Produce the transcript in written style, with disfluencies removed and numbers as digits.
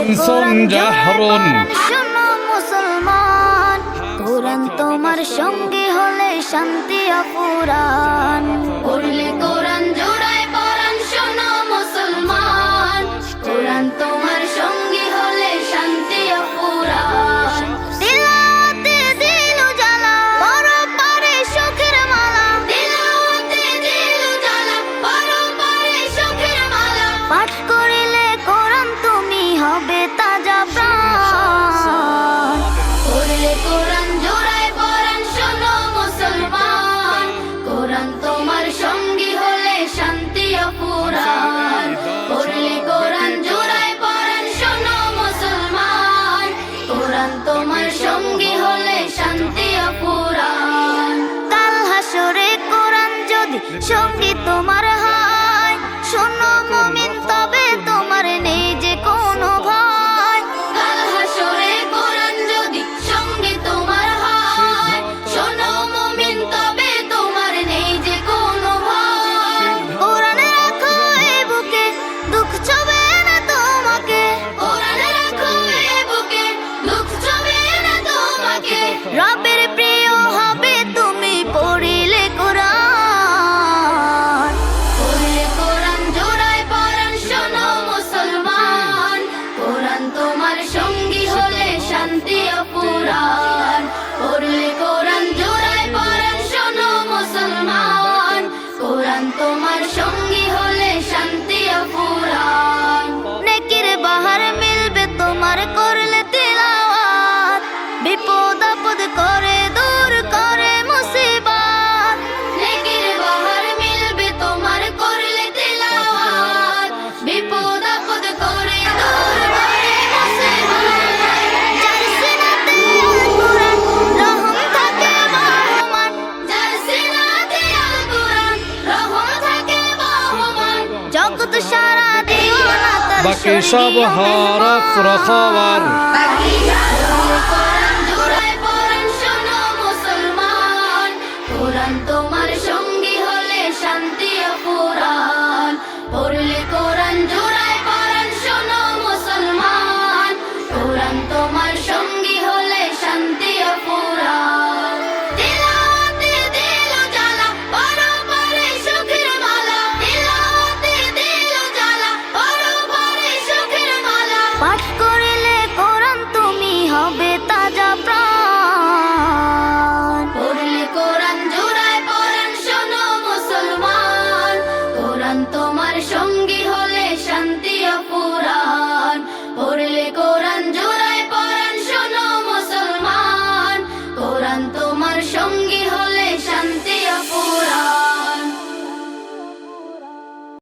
শামসুন জাহরুন। শোনো মুসলমান, কোরআন তোমার সঙ্গী হলে শান্তি অফুরান। পড়লে কোরআন জোড়ায় পরাণ, শোনো মুসলমান, কোরআন তোমার সঙ্গী হলে শান্তি অফুরান। তিলাওয়াতে দিল জ্বালা, পরপারে সুখের মালা। তিলাওয়াতে দিল জ্বালা, পরপারে সুখের মালা। পাঠ করিলে কোরআন তুমি হবে তাজা প্রাণ। পড়লে কোরআন জোড়ায় পরাণ, শোনো মুসলমান, কোরআন তোমার সঙ্গী হলে শান্তি অফুরান। পড়লে কোরআন জোড়ায় পরাণ, শোনো মুসলমান, কোরআন তোমার সঙ্গী হলে শান্তি অফুরান। কাল হাসরে কোরআন যদি সঙ্গী তোমার হয়, শোনো মুমিন তবে তোমার নেই যে কোনো ভয়। কাল হাসরে কোরআন যদি সঙ্গী তোমার হয়, শোনো মুমিন তবে তোমার নেই যে কোনো ভয়। কোরআন রাখো এই বুকে, দুঃখ ছবে না তোমাকে। কোরআন রাখো এই বুকে, দুঃখ ছবে না তোমাকে। রবের প্রিয় হবে তুমি পড়িলে কোরআন। পড়লে কোরআন জোড়ায় পরাণ, শোনো মুসলমান, কোরআন তোমার সঙ্গী হলে শান্তি অফুরান। পড়লে কোরআন জোড়ায় পরাণ, শোনো মুসলমান, কোরআন তোমার সঙ্গী হলে শান্তি অফুরান। নেকির বাহার মিলবে তোমার করলে তিলাওয়াত, বিপদ আপদ করে দূর করে মুসিবত। নেকির বাহার মিলবে তোমার করলে তিলাওয়াত, বিপদ আপদ করে দূর করে মুসিবত। যার সিনাতে আল কোরআন রহম থাকে বহমান, যার সিনাতে আল কোরআন রহম থাকে বহমান। জগৎ সারা দিও না তার বাকি সব হরফ রখাওয়ার। কোরআন জোড়ায় পরাণ, শোনো মুসলমান, কোরআন তোমার সঙ্গী হলে শান্তি অফুরান। পড়লে কোরআন জোড়ায় পরাণ, শোনো মুসলমান, কোরআন তোমার সঙ্গী হলে শান্তি অফুরান। তিলাওয়াতে দিল জ্বালা, পরপারে সুখের মালা। তিলাওয়াতে দিল জ্বালা, পরপারে সুখের মালা। পাঠ